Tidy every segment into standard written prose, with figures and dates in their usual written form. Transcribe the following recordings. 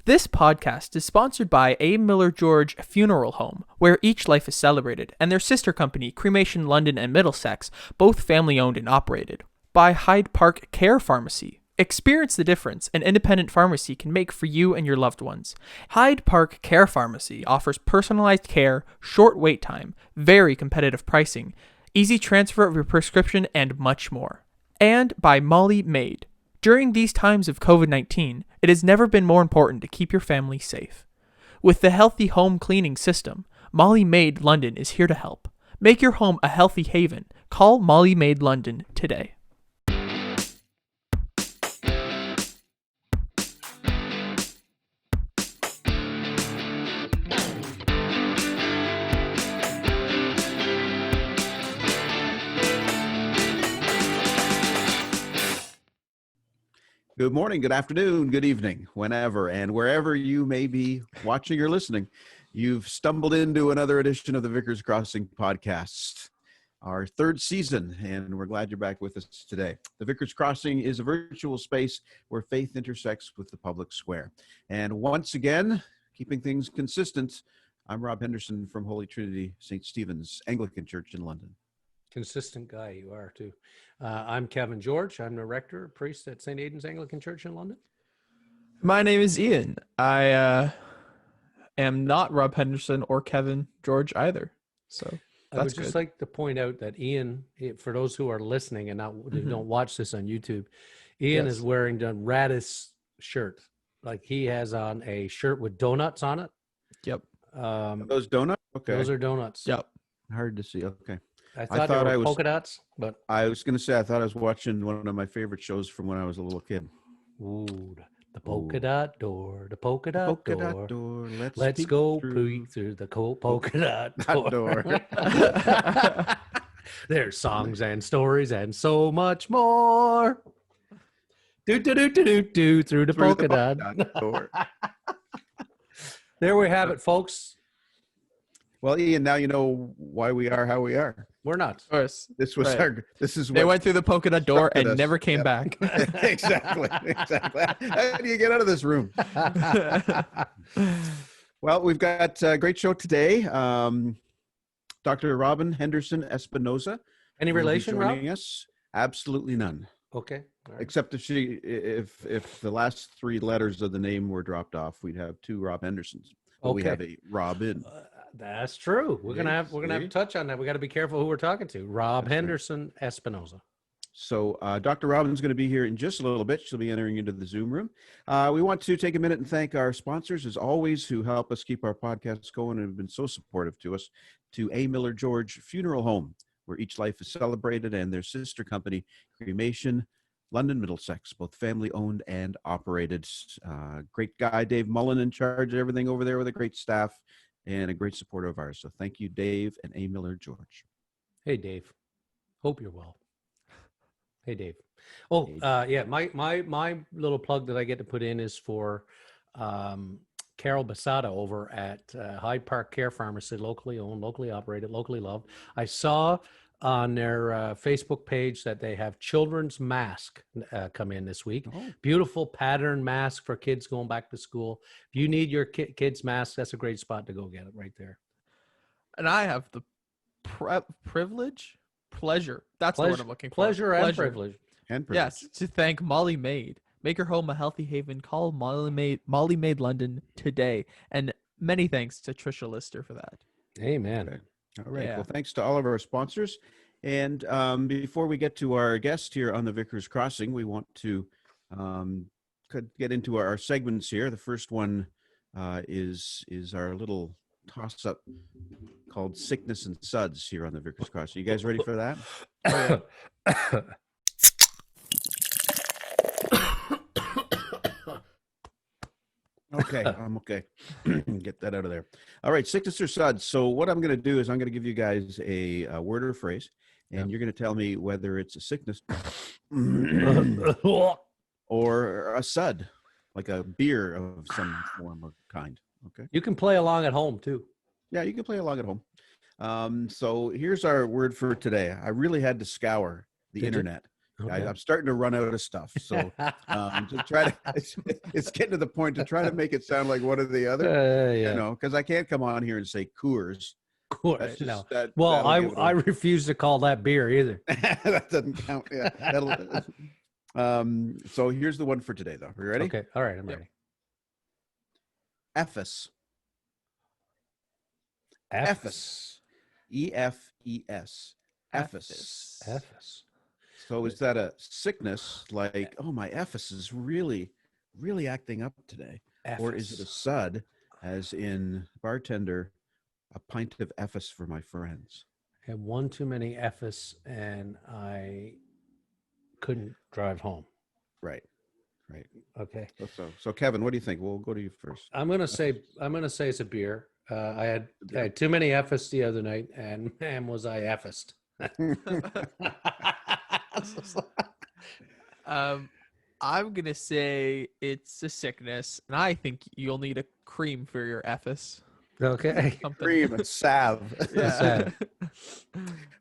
This podcast is sponsored by A. Miller George Funeral Home, where each life is celebrated, and their sister company, Cremation London and Middlesex, both family-owned and operated. By Hyde Park Care Pharmacy. Experience the difference an independent pharmacy can make for you and your loved ones. Hyde Park Care Pharmacy offers personalized care, short wait time, very competitive pricing, easy transfer of your prescription, and much more. And by Molly Maid. During these times of COVID-19, it has never been more important to keep your family safe. With the Healthy Home Cleaning System, Molly Maid London is here to help. Make your home a healthy haven. Call Molly Maid London today. Good morning, good afternoon, good evening, whenever and wherever you may be watching or listening. You've stumbled into another edition of the Vicars Crossing podcast, our third season, and we're glad you're back with us today. The Vicars Crossing is a virtual space where faith intersects with the public square. And once again, keeping things consistent, I'm Rob Henderson from Holy Trinity St. Stephen's Anglican Church in London. Consistent guy you are too. I'm Kevin George. I'm the rector, priest at St. Aidan's Anglican Church in London. My name is Ian. I am not Rob Henderson or Kevin George either. So I would just like to point out that Ian, for those who are listening and don't watch this on YouTube, Ian is wearing the raddest shirt. Like he has on a shirt with donuts on it. Yep. Those donuts? Okay. Those are donuts. Yep. Hard to see. Okay. I thought they were polka dots, but I was going to say I thought I was watching one of my favorite shows from when I was a little kid. Ooh, the polka dot door, the polka dot door. Let's go through the polka dot door. There's songs and stories and so much more. Do through the polka dot door. There we have it, folks. Well, Ian, now you know why we are how we are. We're not. Of course. This was right. They went through the polka dot door and never came back. Exactly. How do you get out of this room? Well, we've got a great show today. Dr. Robyn Henderson-Espinoza. Any relation, Rob? Joining us? Absolutely none. Okay. Right. Except if the last three letters of the name were dropped off, we'd have two Rob Hendersons. But we have a Robyn. That's true. We're gonna have to touch on that. We got to be careful who we're talking to. Robyn Henderson-Espinoza. So Dr. Robyn's going to be here in just a little bit. She'll be entering into the Zoom room. We want to take a minute and thank our sponsors, as always, who help us keep our podcasts going and have been so supportive to us. To A. Miller George Funeral Home, where each life is celebrated, and their sister company, Cremation London, Middlesex, both family-owned and operated. Great guy, Dave Mullen, in charge of everything over there with a great staff and a great supporter of ours. So thank you, Dave and A. Miller George. Hey, Dave. Hope you're well. Hey, Dave. Oh, yeah, my little plug that I get to put in is for Carol Basada over at Hyde Park Care Pharmacy, locally owned, locally operated, locally loved. I saw on their Facebook page that they have children's mask come in this week. Oh. Beautiful pattern mask for kids going back to school. If you need your kids mask, that's a great spot to go get it right there. And I have the pleasure. That's the word I'm looking for. Pleasure and privilege. Yes, to thank Molly Maid. Make your home a healthy haven. Call Molly Maid London today. And many thanks to Trisha Lister for that. Amen. Okay. All right. Yeah. Well, thanks to all of our sponsors. And before we get to our guest here on the Vicars Crossing, we want to get into our segments here. The first one is our little toss-up called Sickness and Suds here on the Vicars Crossing. You guys ready for that? Okay, I'm okay. Get that out of there. All right, sickness or suds. So what I'm going to do is I'm going to give you guys a word or a phrase, and you're going to tell me whether it's a sickness or a sud, like a beer of some form or kind. Okay. You can play along at home too. Yeah, you can play along at home. So here's our word for today. I really had to scour the internet Okay. I'm starting to run out of stuff. So to try to, it's getting to the point to try to make it sound like one or the other, Yeah. because I can't come on here and say Coors. That's just No. that. Well, that'll give it I refuse to call that beer either. that doesn't count. Yeah. So here's the one for today, though. Are you ready? Okay. All right. I'm ready. Ephes. Ephes. E-F-E-S. Ephes. Ephes. So is that a sickness like, oh, my Ephes is really, really acting up today? Or is it a sud, as in bartender, a pint of Ephes for my friends? I had one too many Ephes and I couldn't drive home. Right. Okay. So Kevin, what do you think? We'll go to you first. I'm gonna say it's a beer. I had too many Ephes the other night, and man, was I Ephes. I'm gonna say it's a sickness, and I think you'll need a cream for your Ephes. Okay. Cream and salve. Yeah.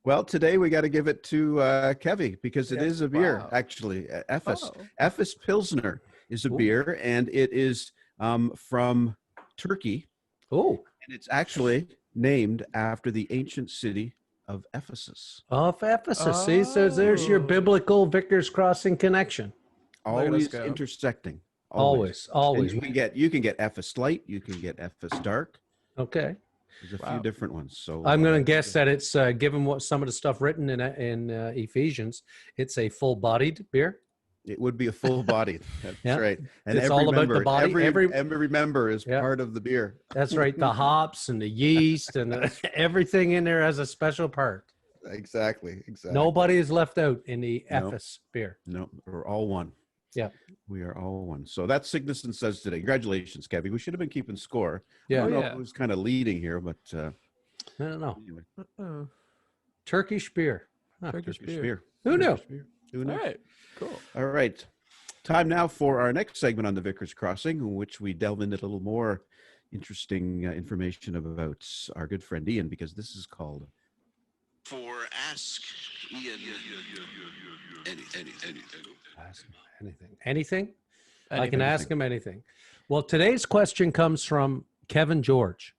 Well, today we got to give it to Kevy because it is a beer, actually. Ephes. Oh. Ephes Pilsner is a beer, and it is from Turkey. Oh. And it's actually named after the ancient city of Ephesus. Off Ephesus. See, so there's your biblical Vickers Crossing connection. Always intersecting. Always. And you can get Ephes Light, you can get Ephes Dark. Okay. There's a few different ones. So I'm going to guess that it's given what some of the stuff written in Ephesians, it's a full-bodied beer. It would be a full body. That's right. And it's all about the body. Every member is part of the beer. That's right. The hops and the yeast and everything in there has a special part. Exactly. Nobody is left out in the Ephes beer. No, we're all one. Yeah. We are all one. So that's Cygnus and Says today. Congratulations, Kevin. We should have been keeping score. Yeah. I don't know who's kind of leading here, but I don't know. Anyway. Turkish beer. Turkish beer. Who knew? Who knew? All right. Cool. All right. Time now for our next segment on the Vickers Crossing, in which we delve into a little more interesting information about our good friend Ian, because this is called For Ask Ian anything. Ask him anything. I can ask him anything. Well, today's question comes from Kevin George.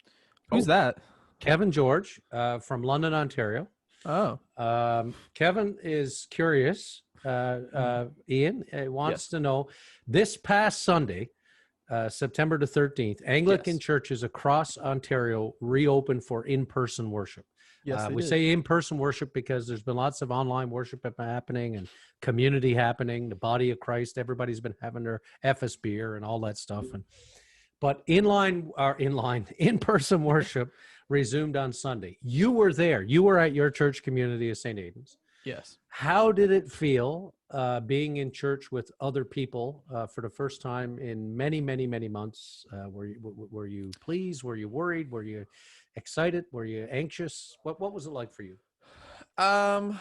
Who's that? Kevin George from London, Ontario. Oh. Kevin is curious. Ian wants to know, this past Sunday, September the 13th, Anglican churches across Ontario reopened for in-person worship. Yes, we say in-person worship because there's been lots of online worship happening and community happening, the body of Christ. Everybody's been having their Ephes beer and all that stuff. But in-person worship resumed on Sunday. You were there. You were at your church community of St. Aidan's. Yes. How did it feel being in church with other people for the first time in many, many, many months? Were you pleased? Were you worried? Were you excited? Were you anxious? What was it like for you? I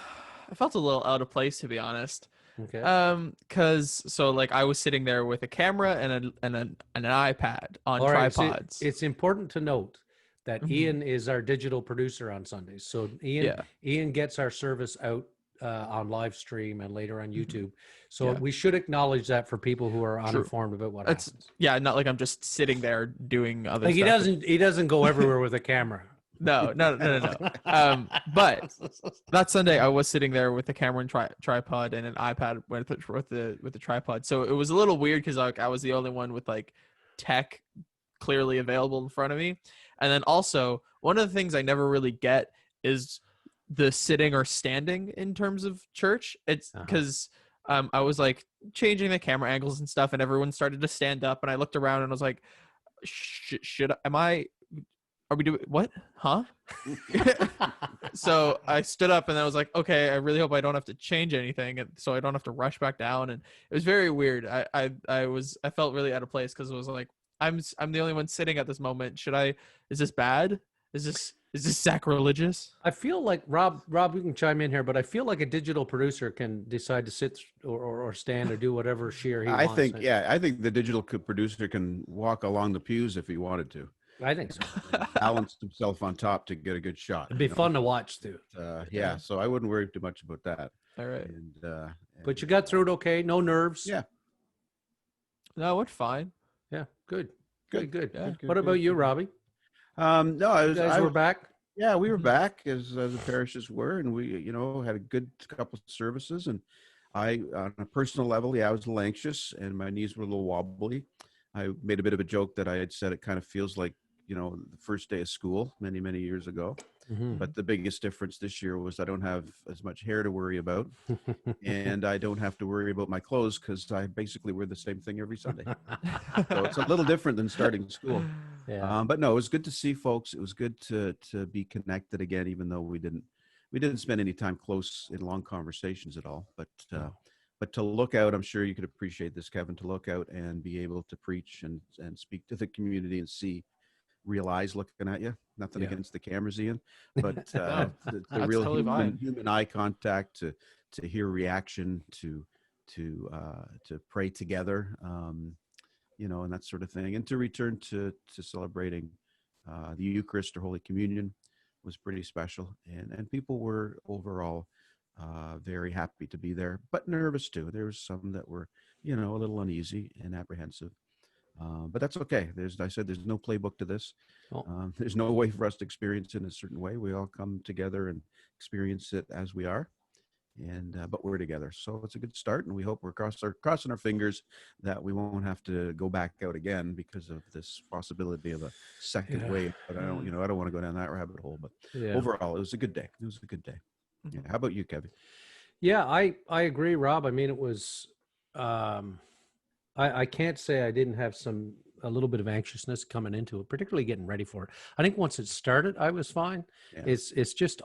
felt a little out of place, to be honest. Okay. Like I was sitting there with a camera and an iPad on tripods. It's important to note that Ian is our digital producer on Sundays. So Ian gets our service out on live stream and later on YouTube. So we should acknowledge that for people who are uninformed about what happens. Yeah, not like I'm just sitting there doing other stuff. He doesn't go everywhere with a camera. No. But that Sunday I was sitting there with a camera and tripod and an iPad with the tripod. So it was a little weird because like I was the only one with like tech clearly available in front of me. And then also one of the things I never really get is the sitting or standing in terms of church. It's because I was like changing the camera angles and stuff, and everyone started to stand up, and I looked around and I was like, are we doing what? Huh? So I stood up and I was like, okay, I really hope I don't have to change anything, and so I don't have to rush back down. And it was very weird. I felt really out of place because it was like, I'm the only one sitting at this moment. Is this bad? Is this sacrilegious? I feel like Rob, you can chime in here, but I feel like a digital producer can decide to sit or stand or do whatever she or he wants. I think the digital producer can walk along the pews if he wanted to. I think so. Balance himself on top to get a good shot. It'd be fun to watch too. So I wouldn't worry too much about that. All right. But you got through it okay. No nerves. Yeah. No, it's fine. Yeah. Good. Good. Good. Yeah. What about you, Robbie? No, You guys were back. Yeah, we were Mhm. back as the parishes were, and we, had a good couple of services. And I, on a personal level, I was a little anxious, and my knees were a little wobbly. I made a bit of a joke that I had said it kind of feels like, the first day of school many, many years ago. Mhm. But the biggest difference this year was I don't have as much hair to worry about, and I don't have to worry about my clothes because I basically wear the same thing every Sunday. So it's a little different than starting school. Yeah. But no, it was good to see folks. It was good to be connected again, even though we didn't spend any time close in long conversations at all. But to look out, I'm sure you could appreciate this, Kevin, to look out and be able to preach and speak to the community and see real eyes looking at you. Nothing Yeah. against the cameras, Ian, but the That's real totally fine. human eye contact, to hear reaction, to pray together, and that sort of thing, and to return to celebrating the Eucharist or Holy Communion was pretty special, and people were overall very happy to be there, but nervous too. There was some that were, a little uneasy and apprehensive. But that's okay. There's no playbook to this. Oh. There's no way for us to experience it in a certain way. We all come together and experience it as we are, but we're together. So it's a good start, and we hope we're crossing our fingers that we won't have to go back out again because of this possibility of a second wave. But I don't want to go down that rabbit hole. But overall, it was a good day. It was a good day. Yeah. How about you, Kevin? Yeah, I agree, Rob. I mean, it was. I can't say I didn't have a little bit of anxiousness coming into it, particularly getting ready for it. I think once it started, I was fine. Yeah. It's just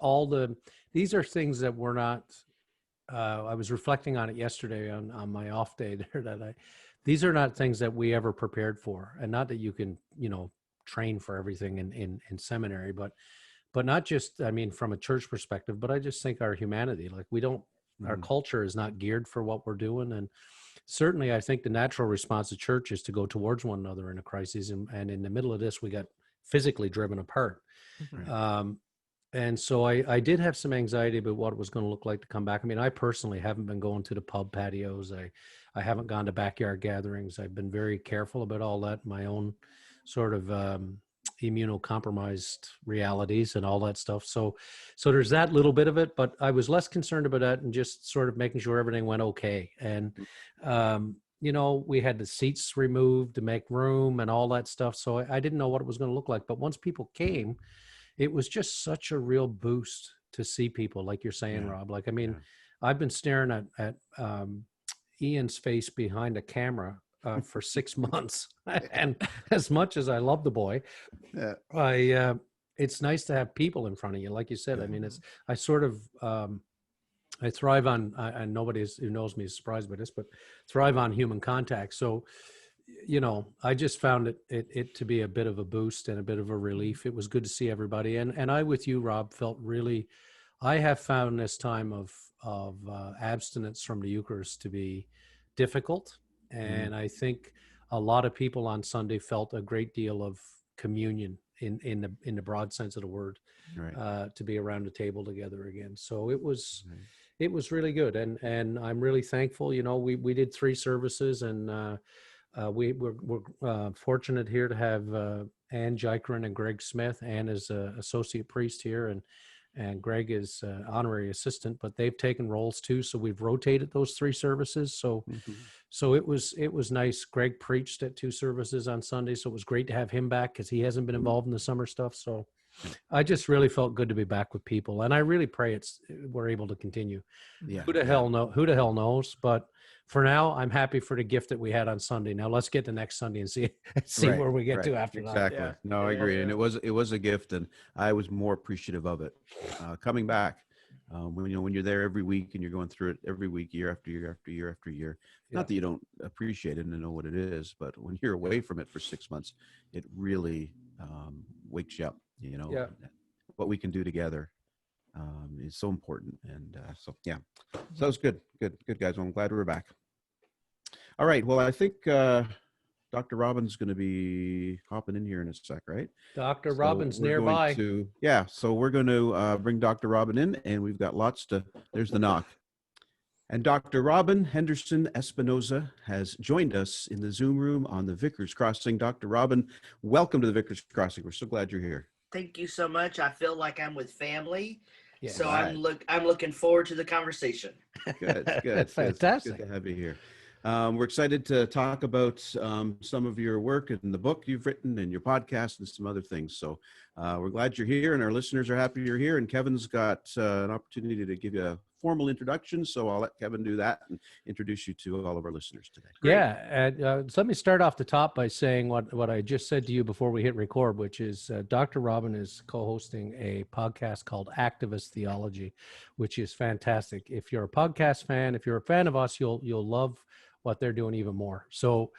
these are things that we're not. I was reflecting on it yesterday on my off day there these are not things that we ever prepared for, and not that you can train for everything in seminary, but not just, I mean, from a church perspective, but I just think our humanity, like our culture is not geared for what we're doing. And certainly I think the natural response of church is to go towards one another in a crisis. And in the middle of this, we got physically driven apart. Mhm. And so I did have some anxiety about what it was going to look like to come back. I mean, I personally haven't been going to the pub patios. I haven't gone to backyard gatherings. I've been very careful about all that, my own sort of immunocompromised realities and all that stuff. So there's that little bit of it, but I was less concerned about that and just sort of making sure everything went okay. And, we had the seats removed to make room and all that stuff. So I didn't know what it was going to look like. But once people came, it was just such a real boost to see people, like you're saying, Rob. Like, I mean, I've been staring at Ian's face behind a camera for 6 months. And as much as I love the boy, it's nice to have people in front of you. Like you said, I mean, I sort of, I thrive on, and nobody who knows me is surprised by this, but thrive on human contact. So, I just found it to be a bit of a boost and a bit of a relief. It was good to see everybody. And I, with you, Rob, felt really, I have found this time of abstinence from the Eucharist to be difficult. And I think a lot of people on Sunday felt a great deal of communion in the broad sense of the word, to be around the table together again. So it was really good. And I'm really thankful. We did 3 services, and we're fortunate here to have Ann Jykeren and Greg Smith. Ann is an associate priest here, and Greg is honorary assistant, but they've taken roles too. So we've rotated those 3 services. So it was nice. Greg preached at 2 services on Sunday. So it was great to have him back, because he hasn't been involved in the summer stuff. So I just really felt good to be back with people. And I really pray we're able to continue. Who the hell knows? But for now, I'm happy for the gift that we had on Sunday. Now let's get to next Sunday and see where we get to after that. Exactly. No, I agree. And it was a gift, and I was more appreciative of it coming back. When you're there every week and you're going through it every week, year after year after year after year, not that you don't appreciate it and know what it is, but when you're away from it for 6 months, it really wakes you up. What we can do together is so important. And so that was good guys. Well, I'm glad we're back. All right. Well, I think Dr. Robyn's going to be hopping in here in a sec, right? Dr. Robyn's nearby. So we're going to bring Dr. Robyn in, and we've got there's the knock. And Dr. Robyn Henderson-Espinoza has joined us in the Zoom room on the Vicars Crossing. Dr. Robyn, welcome to the Vicars Crossing. We're so glad you're here. Thank you so much. I feel like I'm with family. Yeah. So Glad. I'm looking forward to the conversation. Good. Fantastic. Good to have you here. We're excited to talk about some of your work and the book you've written and your podcast and some other things. So we're glad you're here, and our listeners are happy you're here. And Kevin's got an opportunity to give you a formal introduction, so I'll let Kevin do that and introduce you to all of our listeners today. Great. Yeah, and so let me start off the top by saying what I just said to you before we hit record, which is Dr. Robyn is co-hosting a podcast called Activist Theology, which is fantastic. If you're a podcast fan, if you're a fan of us, you'll love what they're doing even more. So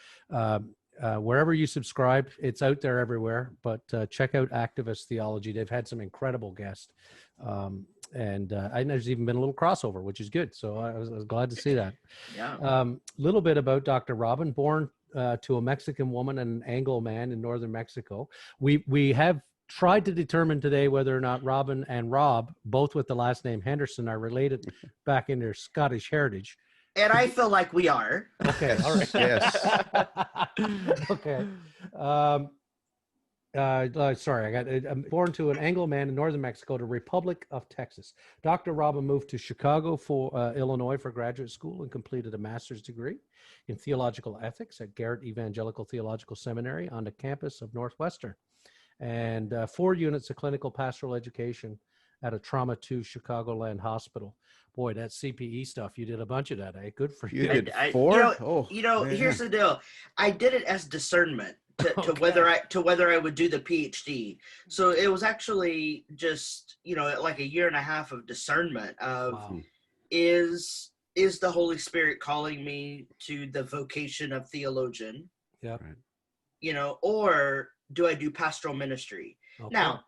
wherever you subscribe, it's out there everywhere, but check out Activist Theology. They've had some incredible guests. And there's even been a little crossover, which is good. So I was glad to see that. Yeah. Little bit about Dr. Robyn, born to a Mexican woman and an Anglo man in northern Mexico. We have tried to determine today whether or not Robyn and Rob, both with the last name Henderson, are related back in their Scottish heritage. And I feel like we are. Okay, all right. Yes. Okay. Sorry, I'm born to an Anglo man in northern Mexico, the Republic of Texas. Dr. Robyn moved to Chicago, Illinois for graduate school and completed a master's degree in theological ethics at Garrett Evangelical Theological Seminary on the campus of Northwestern, and 4 units of clinical pastoral education at a Trauma 2 Chicagoland hospital. Boy, that CPE stuff, you did a bunch of that, eh? Good for you. You did 4? Here's the deal. I did it as discernment to whether I would do the PhD. So it was actually just, like a year and a half of discernment of Wow. is the Holy Spirit calling me to the vocation of theologian? Yeah. Or do I do pastoral ministry? Okay. Now,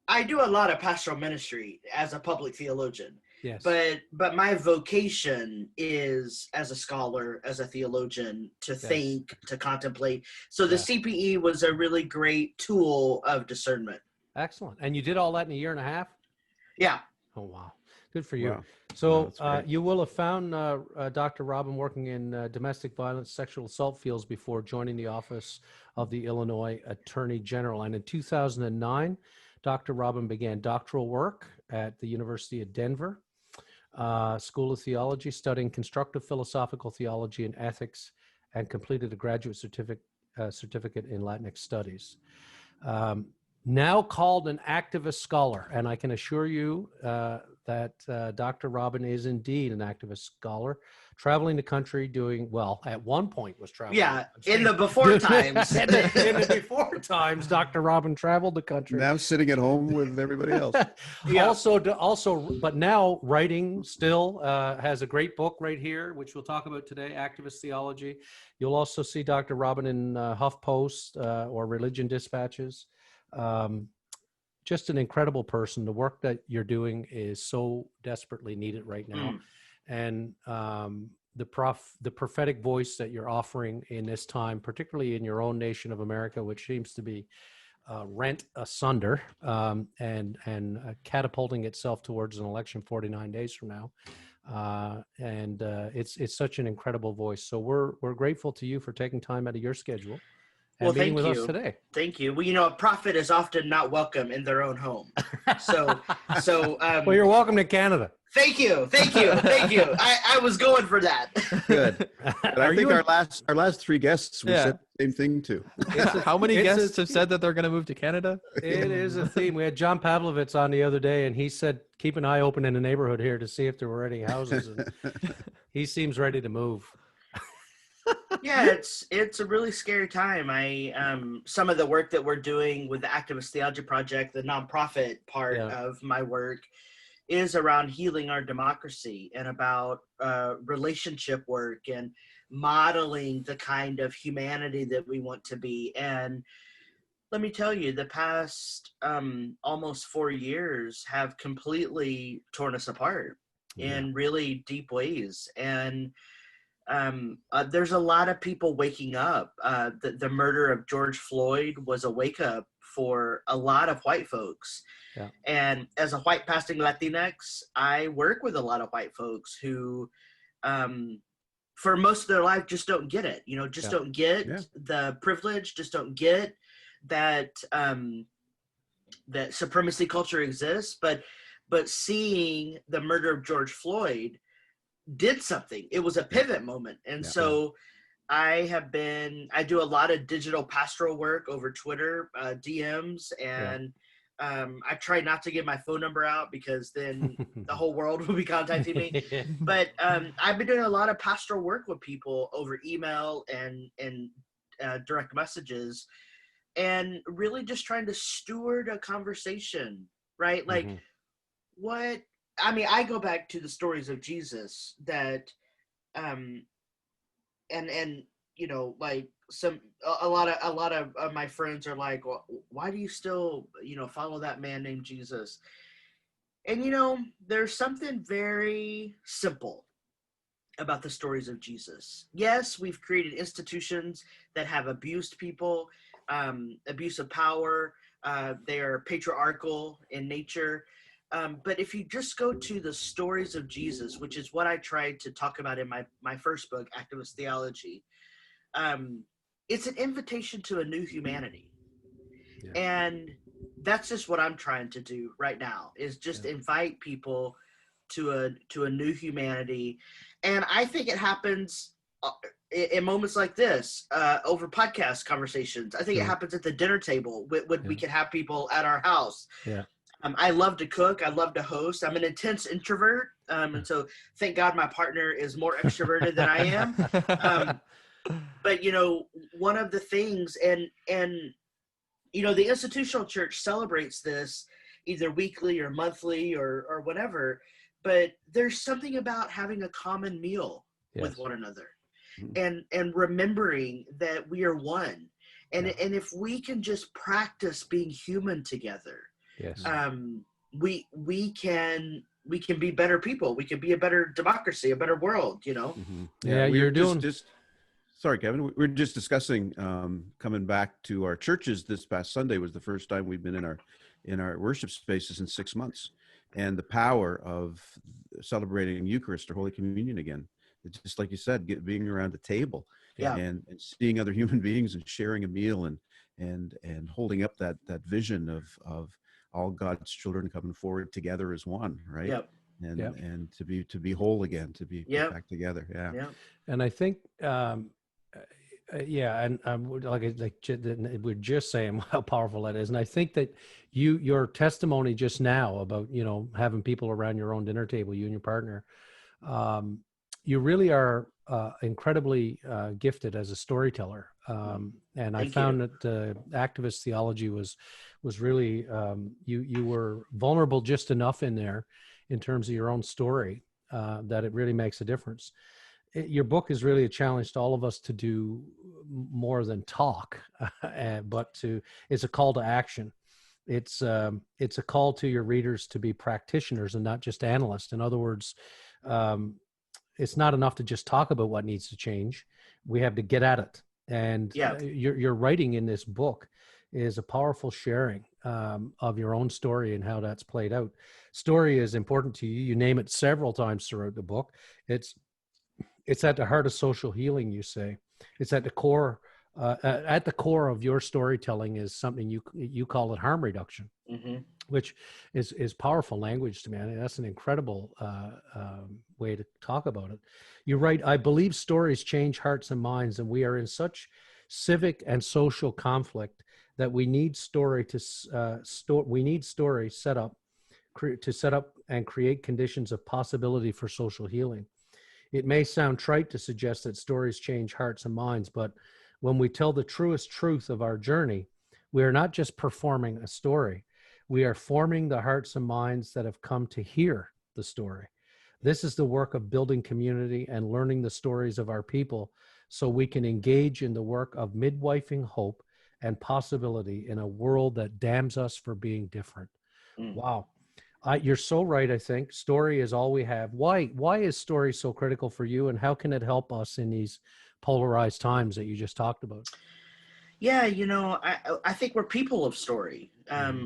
I do a lot of pastoral ministry as a public theologian. Yes. But my vocation is as a scholar, as a theologian, to think, to contemplate. So the CPE was a really great tool of discernment. Excellent. And you did all that in a year and a half? Yeah. Oh, wow. Good for you. Wow. So That's great. you will have found Dr. Robyn working in domestic violence, sexual assault fields before joining the office of the Illinois Attorney General. And in 2009, Dr. Robyn began doctoral work at the University of Denver School of Theology, studying constructive philosophical theology and ethics, and completed a graduate certificate in Latinx studies. Now called an activist scholar, and I can assure you that Dr. Robyn is indeed an activist scholar, traveling the country doing, well, at one point was traveling. Yeah, in the before times. in the before times, Dr. Robyn traveled the country. Now sitting at home with everybody else. Yeah. Also, but now writing still, has a great book right here, which we'll talk about today, Activist Theology. You'll also see Dr. Robyn in HuffPost or Religion Dispatches. Just an incredible person. The work that you're doing is so desperately needed right now. And the prophetic voice that you're offering in this time, particularly in your own nation of America, which seems to be rent asunder and catapulting itself towards an election 49 days from now. It's such an incredible voice. So we're grateful to you for taking time out of your schedule and being with us today. Thank you. Well, a prophet is often not welcome in their own home. So Well, you're welcome to Canada. Thank you. I was going for that. Good. But I think our last 3 guests we said the same thing too. How many guests have said that they're going to move to Canada? It is a theme. We had John Pavlovitz on the other day, and he said, keep an eye open in the neighborhood here to see if there were any houses. And he seems ready to move. Yeah, it's a really scary time. Some of the work that we're doing with the Activist Theology Project, the nonprofit part of my work, is around healing our democracy and about relationship work and modeling the kind of humanity that we want to be. And let me tell you, the past almost 4 years have completely torn us apart in really deep ways. And there's a lot of people waking up. The murder of George Floyd was a wake up for a lot of white folks. Yeah. And as a white passing Latinx, I work with a lot of white folks who for most of their life just don't get it, just don't get the privilege, just don't get that that supremacy culture exists. But seeing the murder of George Floyd did something. It was a pivot moment. And so I do a lot of digital pastoral work over Twitter, DMs, and I try not to give my phone number out because then the whole world will be contacting me. But I've been doing a lot of pastoral work with people over email and direct messages, and really just trying to steward a conversation, right? Like I go back to the stories of Jesus that, and like a lot of my friends are like, well, why do you still, follow that man named Jesus? And, there's something very simple about the stories of Jesus. Yes, we've created institutions that have abused people, abuse of power. They are patriarchal in nature. But if you just go to the stories of Jesus, which is what I tried to talk about in my first book, Activist Theology, it's an invitation to a new humanity. And that's just what I'm trying to do right now, is just invite people to a new humanity. And I think it happens in moments like this, over podcast conversations. I think it happens at the dinner table when we can have people at our house. I love to cook. I love to host. I'm an intense introvert. And so thank God my partner is more extroverted than I am. But, one of the things, and the institutional church celebrates this either weekly or monthly or whatever, but there's something about having a common meal with one another and remembering that we are one. And if we can just practice being human together, we can be better people. We can be a better democracy, a better world, You're doing Sorry, Kevin. We were just discussing coming back to our churches. This past Sunday was the first time we've been in our worship spaces in 6 months, and the power of celebrating Eucharist or Holy Communion again. It's just like you said, being around the table and seeing other human beings and sharing a meal and holding up that vision of all God's children coming forward together as one, right? And to be whole again, to be back together. And I think. And we're just saying how powerful that is, and I think that your testimony just now about having people around your own dinner table, you and your partner, you really are incredibly gifted as a storyteller, and I found that Activist Theology was really you were vulnerable just enough in there in terms of your own story that it really makes a difference. Your book is really a challenge to all of us to do more than talk, but it's a call to action. It's a call to your readers to be practitioners and not just analysts. In other words, it's not enough to just talk about what needs to change. We have to get at it. And your writing in this book is a powerful sharing of your own story and how that's played out. Story is important to you. You name it several times throughout the book. It's at the heart of social healing, you say. It's at the core. At the core of your storytelling is something you call it harm reduction, which is powerful language to me. I mean, that's an incredible way to talk about it. You write, I believe stories change hearts and minds, and we are in such civic and social conflict that we need story set up and create conditions of possibility for social healing. It may sound trite to suggest that stories change hearts and minds, but when we tell the truest truth of our journey, we are not just performing a story. We are forming the hearts and minds that have come to hear the story. This is the work of building community and learning the stories of our people so we can engage in the work of midwifing hope and possibility in a world that damns us for being different. Wow. You're so right, I think. Story is all we have. Why is story so critical for you, and how can it help us in these polarized times that you just talked about? Yeah, I think we're people of story.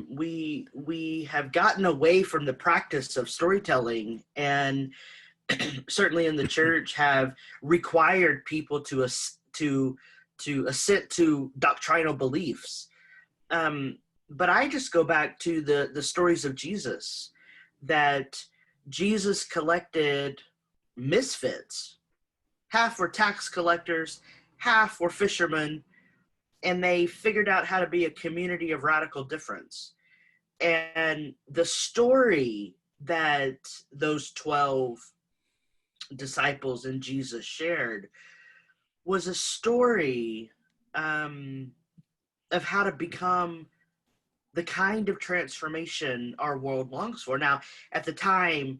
We have gotten away from the practice of storytelling, and certainly in the church, have required people to assent to doctrinal beliefs. But I just go back to the stories of Jesus, that Jesus collected misfits. Half were tax collectors, half were fishermen, and they figured out how to be a community of radical difference. And the story that those 12 disciples and Jesus shared was a story of how to become the kind of transformation our world longs for. Now, at the time,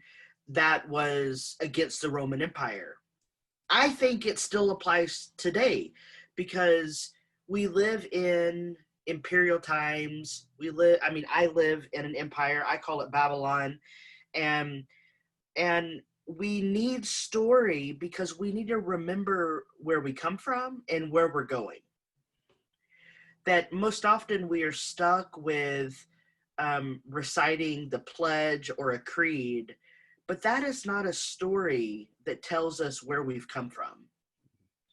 that was against the Roman Empire. I think it still applies today, because we live in imperial times. I live in an empire. I call it Babylon. And we need story, because we need to remember where we come from and where we're going. That most often we are stuck with reciting the pledge or a creed, but that is not a story that tells us where we've come from.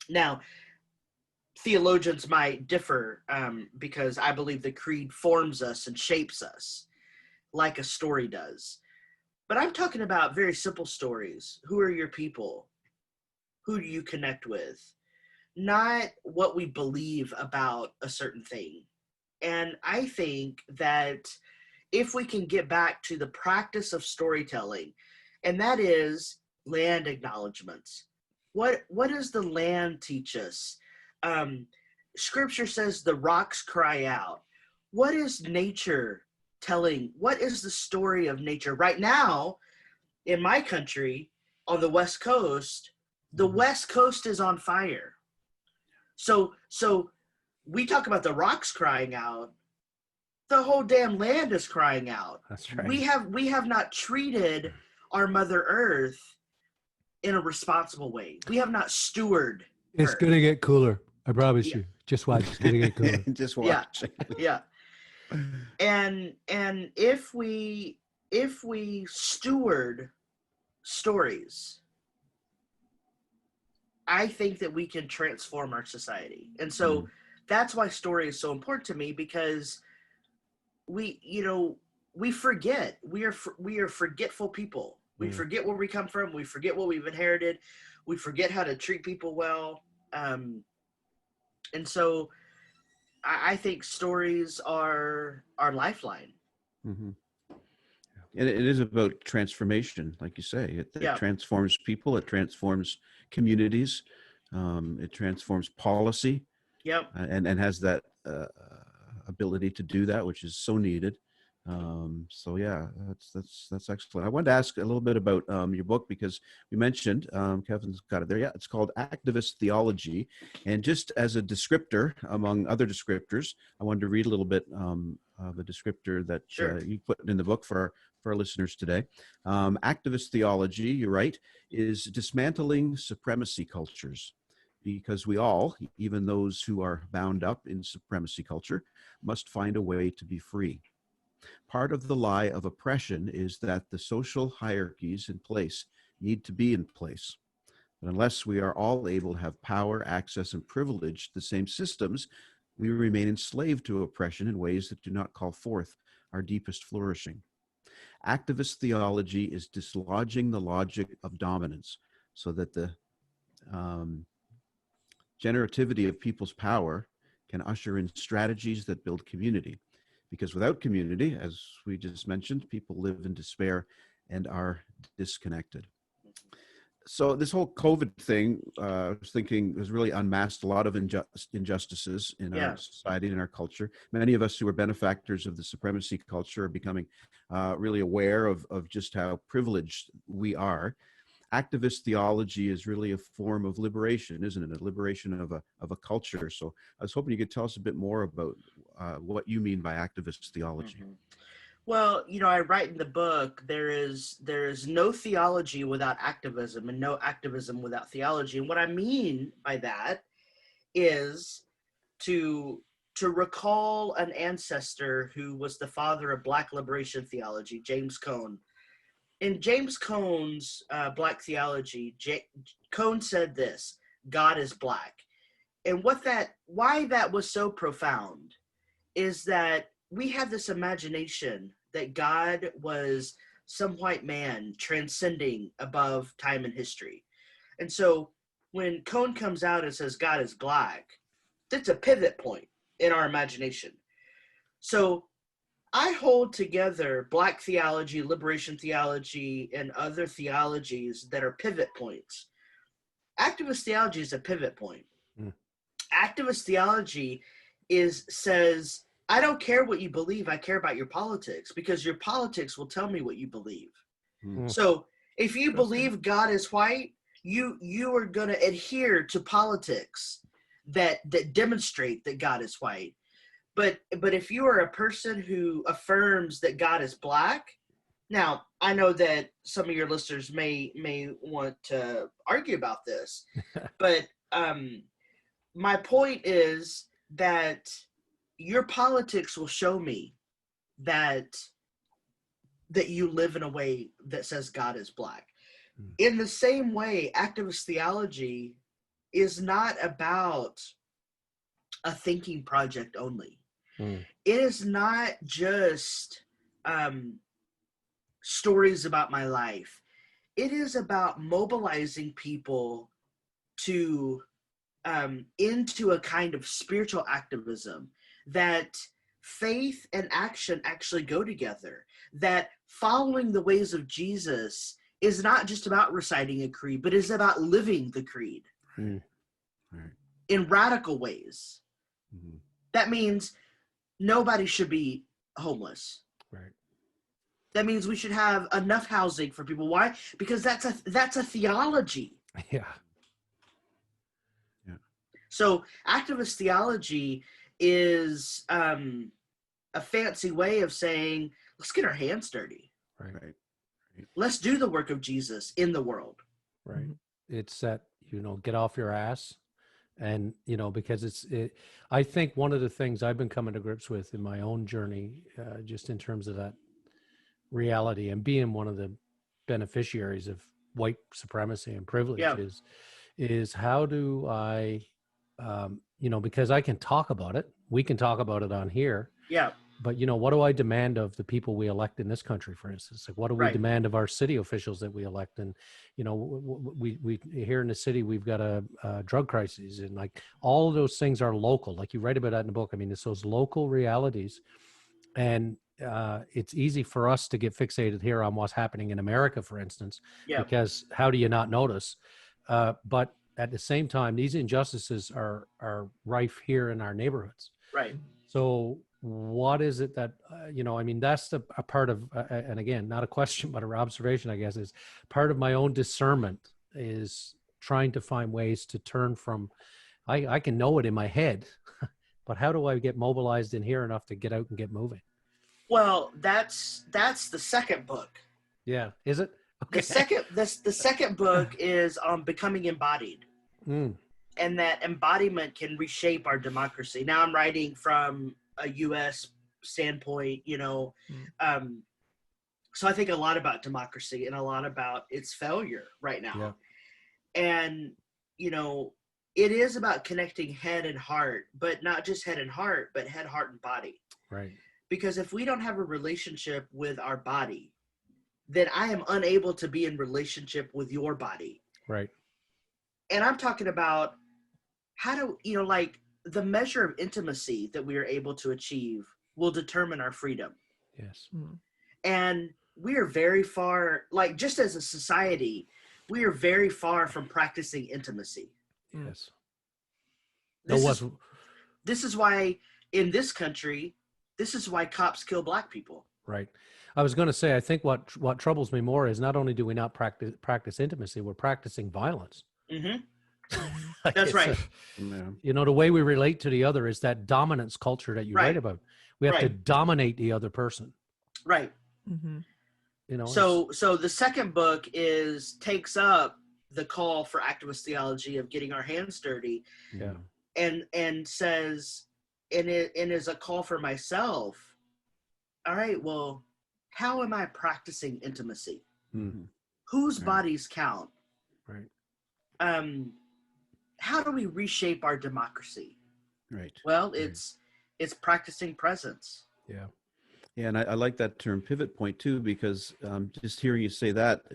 Now, theologians might differ, because I believe the creed forms us and shapes us like a story does. But I'm talking about very simple stories. Who are your people? Who do you connect with? Not what we believe about a certain thing. And I think that if we can get back to the practice of storytelling, and that is land acknowledgments. What does the land teach us? Scripture says the rocks cry out. What is nature telling? What is the story of nature? Right now, in my country, on the West Coast, the West Coast is on fire. So we talk about the rocks crying out. The whole damn land is crying out. That's right. We have not treated our Mother Earth in a responsible way. We have not stewarded. It's going to get cooler. I promise you. Just watch. It's going to get cooler. Just watch. Yeah. And if we steward stories, I think that we can transform our society. And so that's why story is so important to me, because we forget. We are forgetful people. We forget where we come from. We forget what we've inherited. We forget how to treat people well. And so I think stories are our lifeline. Mm-hmm. And it is about transformation, like you say. It transforms people. It transforms communities. It transforms policy. Yep. And has that ability to do that, which is so needed. So yeah, that's excellent. I wanted to ask a little bit about your book, because we mentioned, Kevin's got it there. Yeah, it's called Activist Theology. And just as a descriptor, among other descriptors, I wanted to read a little bit of a descriptor that you put in the book for our listeners today. Activist theology, you're right, is dismantling supremacy cultures, because we all, even those who are bound up in supremacy culture, must find a way to be free. Part of the lie of oppression is that the social hierarchies in place need to be in place. But unless we are all able to have power, access, and privilege to the same systems, we remain enslaved to oppression in ways that do not call forth our deepest flourishing. Activist theology is dislodging the logic of dominance so that the generativity of people's power can usher in strategies that build community. Because without community, as we just mentioned, people live in despair and are disconnected. So this whole COVID thing, I was thinking, has really unmasked a lot of injustices in our society and our culture. Many of us who are benefactors of the supremacy culture are becoming really aware of just how privileged we are. Activist theology is really a form of liberation, isn't it? A liberation of a culture. So I was hoping you could tell us a bit more about what you mean by activist theology. Mm-hmm. Well, I write in the book, there is no theology without activism, and no activism without theology. And what I mean by that is to recall an ancestor who was the father of Black liberation theology, James Cone. in James Cone's Black Theology, Cone said this: God is black. And why that was so profound is that we have this imagination that God was some white man transcending above time and history. And so when Cone comes out and says God is black, that's a pivot point in our imagination. So I hold together Black theology, liberation theology, and other theologies that are pivot points. Activist theology is a pivot point. Activist theology says, I don't care what you believe, I care about your politics, because your politics will tell me what you believe. So if you believe God is white, you are going to adhere to politics that demonstrate that God is white. But if you are a person who affirms that God is black, now I know that some of your listeners may want to argue about this, but my point is that your politics will show me that you live in a way that says God is black. In the same way, activist theology is not about a thinking project only. It is not just stories about my life. It is about mobilizing people to into a kind of spiritual activism, that faith and action actually go together, that following the ways of Jesus is not just about reciting a creed, but is about living the creed in radical ways. That means nobody should be homeless. Right. That means we should have enough housing for people. Why? Because that's a theology. Yeah. So activist theology is a fancy way of saying, let's get our hands dirty. Right. Let's do the work of Jesus in the world. Right. It's that, get off your ass. And, because I think one of the things I've been coming to grips with in my own journey, just in terms of that reality and being one of the beneficiaries of white supremacy and privilege is how do I, because I can talk about it, we can talk about it on here. Yeah. But, what do I demand of the people we elect in this country, for instance? Like, what do we demand of our city officials that we elect? And, we here in the city, we've got a drug crisis, and like all of those things are local. Like you write about that in the book. I mean, it's those local realities. And it's easy for us to get fixated here on what's happening in America, for instance, because how do you not notice? But at the same time, these injustices are rife here in our neighborhoods. Right. So what is it that, that's a part of, and again, not a question, but an observation, I guess, is part of my own discernment is trying to find ways to turn from, I can know it in my head, but how do I get mobilized in here enough to get out and get moving? Well, that's the second book. Yeah. Is it? Okay. The second book is on becoming embodied. And that embodiment can reshape our democracy. Now I'm writing from a U.S. standpoint, so I think a lot about democracy and a lot about its failure right now. Yeah. And, it is about connecting head and heart, but not just head and heart, but head, heart, and body. Right. Because if we don't have a relationship with our body, then I am unable to be in relationship with your body. Right. And I'm talking about how do, the measure of intimacy that we are able to achieve will determine our freedom. Yes. And we are very far, just as a society, we are very far from practicing intimacy. Yes. This is why in this country, this is why cops kill Black people. Right. I was going to say, I think what troubles me more is not only do we not practice intimacy, we're practicing violence. That's right. The way we relate to the other is that dominance culture that you write about. We have to dominate the other person. Right. So the second book takes up the call for activist theology of getting our hands dirty. Yeah. And says, and is a call for myself. All right, well, how am I practicing intimacy? Mhm. Whose Right. bodies count? Right. How do we reshape our democracy? Right. Well, it's practicing presence. Yeah. Yeah, and I like that term pivot point too, because just hearing you say that,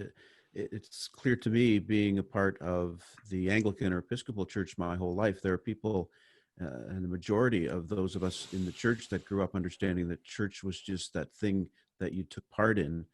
it's clear to me, being a part of the Anglican or Episcopal Church my whole life, there are people, and the majority of those of us in the church that grew up understanding that church was just that thing that you took part in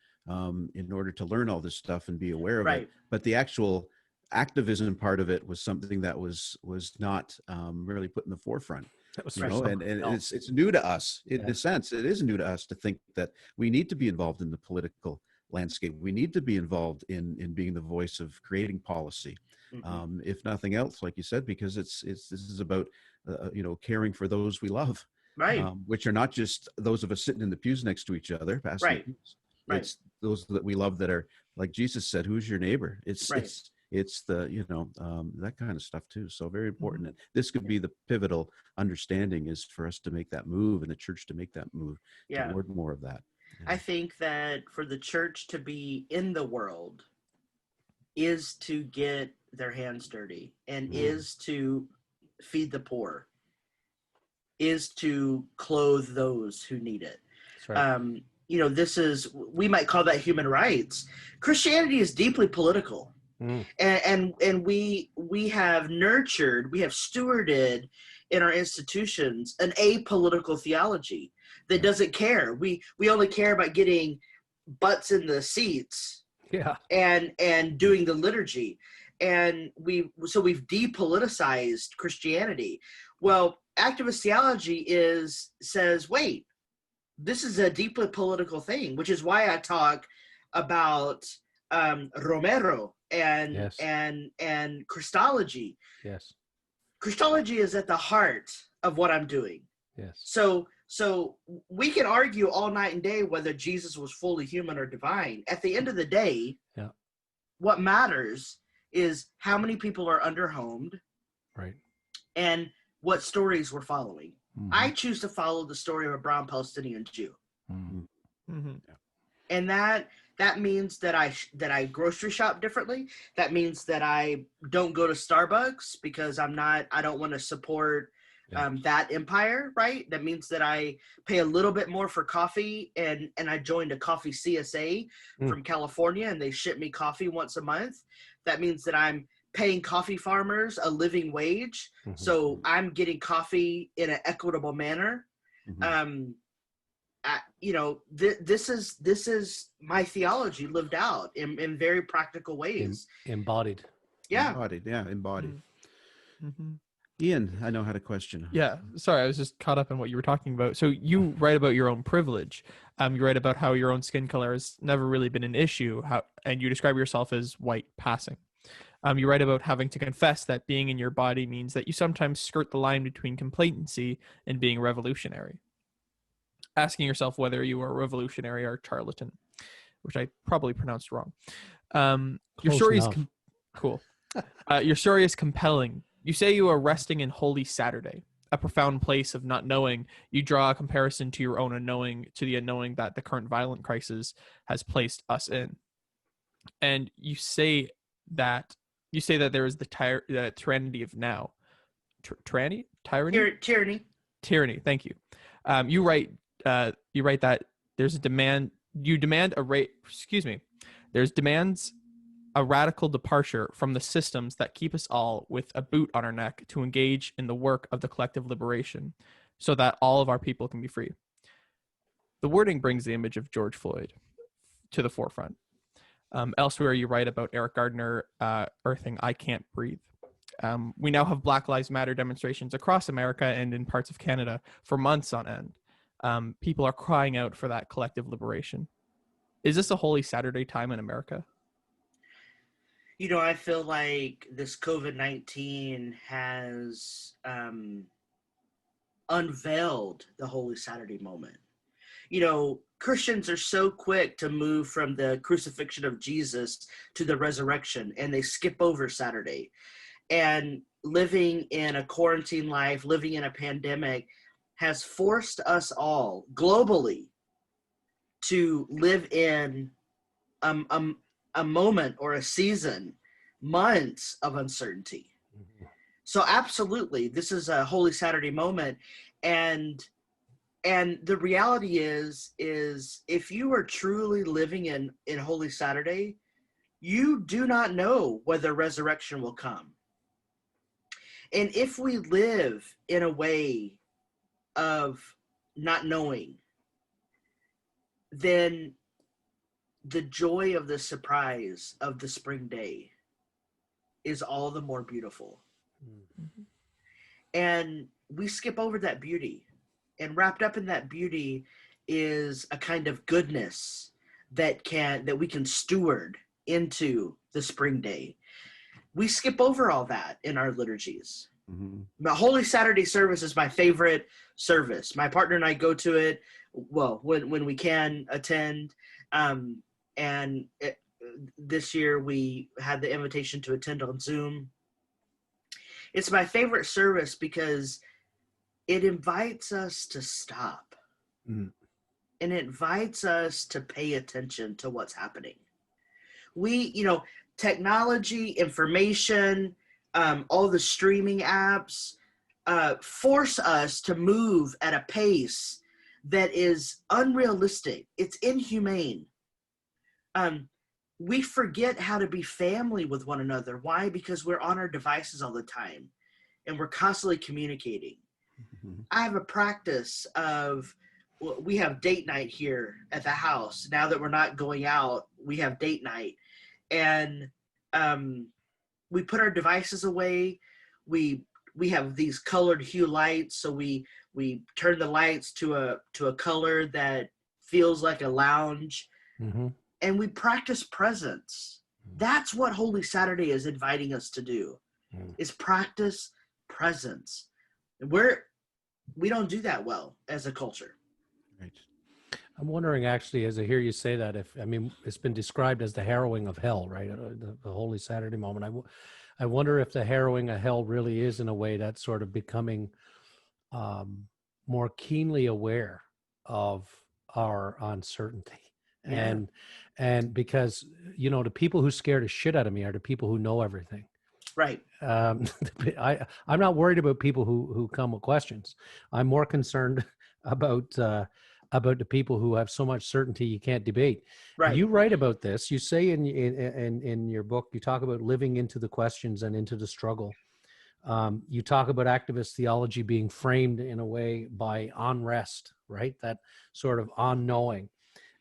order to learn all this stuff and be aware of it. Right. But the actual activism part of it was something that was not really put in the forefront. That was You for know, someone and else. it's new to us in Yeah. a sense. It is new to us to think that we need to be involved in the political landscape. We need to be involved in being the voice of creating policy, Mhm. if nothing else, like you said, because this is about caring for those we love, Right. which are not just those of us sitting in the pews next to each other, passing the Right. pews. Right. It's those that we love that are, like Jesus said, who's your neighbor? Right. It's the that kind of stuff too. So very important. And this could Yeah. be the pivotal understanding, is for us to make that move, and the church to make that move Yeah. toward more of that. I think that for the church to be in the world is to get their hands dirty, and is to feed the poor, is to clothe those who need it. That's right. We might call that human rights. Christianity is deeply political. And we have nurtured, we have stewarded in our institutions an apolitical theology that doesn't care. We only care about getting butts in the seats Yeah. and doing the liturgy. And we've depoliticized Christianity. Well, activist theology says, wait, this is a deeply political thing, which is why I talk about Romero and Christology. Yes. Christology is at the heart of what I'm doing. Yes. So we can argue all night and day whether Jesus was fully human or divine. At the end of the day, what matters is how many people are underhomed, right, and what stories we're following. Mm-hmm. I choose to follow the story of a brown Palestinian Jew. Mm-hmm. Mm-hmm. And that means that I grocery shop differently. That means that I don't go to Starbucks because I don't want to support that empire, right? That means that I pay a little bit more for coffee, and I joined a coffee CSA from California, and they ship me coffee once a month. That means that I'm paying coffee farmers a living wage, so I'm getting coffee in an equitable manner. This is my theology lived out in very practical ways. Embodied. Yeah. Embodied. Mm-hmm. Ian, I know how to question. Yeah, sorry, I was just caught up in what you were talking about. So you write about your own privilege. You write about how your own skin color has never really been an issue, and you describe yourself as white passing. You write about having to confess that being in your body means that you sometimes skirt the line between complacency and being revolutionary. Asking yourself whether you are revolutionary or charlatan, which I probably pronounced wrong. Your story is cool. Your story is compelling. You say you are resting in Holy Saturday, a profound place of not knowing. You draw a comparison to your own unknowing, to the unknowing that the current violent crisis has placed us in. And you say that there is the tyranny of now. Tyranny. Tyranny. Thank you. You write that there's a demand. You demand There's demands a radical departure from the systems that keep us all with a boot on our neck to engage in the work of the collective liberation, so that all of our people can be free. The wording brings the image of George Floyd to the forefront. Elsewhere, you write about Eric Gardner earthing "I Can't Breathe." We now have Black Lives Matter demonstrations across America and in parts of Canada for months on end. People are crying out for that collective liberation. Is this a Holy Saturday time in America? I feel like this COVID-19 has unveiled the Holy Saturday moment. Christians are so quick to move from the crucifixion of Jesus to the resurrection, and they skip over Saturday. And living in a quarantine life, living in a pandemic, has forced us all globally to live in a moment or a season, months of uncertainty. So absolutely, this is a Holy Saturday moment. And the reality is if you are truly living in Holy Saturday, you do not know whether resurrection will come. And if we live in a way of not knowing, then the joy of the surprise of the spring day is all the more beautiful. Mm-hmm. And we skip over that beauty. And wrapped up in that beauty is a kind of goodness that we can steward into the spring day. We skip over all that in our liturgies. Mm-hmm. The Holy Saturday service is my favorite service. My partner and I go to it, well, when we can attend. This year we had the invitation to attend on Zoom. It's my favorite service because it invites us to stop. And it invites us to pay attention to what's happening. Technology, information, all the streaming apps force us to move at a pace that is unrealistic. It's inhumane. We forget how to be family with one another. Why? Because we're on our devices all the time and we're constantly communicating. Mm-hmm. I have a practice of, we have date night here at the house. Now that we're not going out, we have date night. And we put our devices away. We have these colored hue lights, so we turn the lights to a color that feels like a lounge. Mm-hmm. And we practice presence. That's what Holy Saturday is inviting us to do, is practice presence. And we don't do that well as a culture. Right. I'm wondering, actually, as I hear you say that, it's been described as the harrowing of hell, right? The Holy Saturday moment. I wonder if the harrowing of hell really is, in a way, that sort of becoming more keenly aware of our uncertainty. Yeah. And because, the people who scare the shit out of me are the people who know everything. Right. I'm not worried about people who come with questions. I'm more concerned about the people who have so much certainty you can't debate. Right. You write about this. You say in your book, you talk about living into the questions and into the struggle. You talk about activist theology being framed in a way by unrest, right? That sort of unknowing.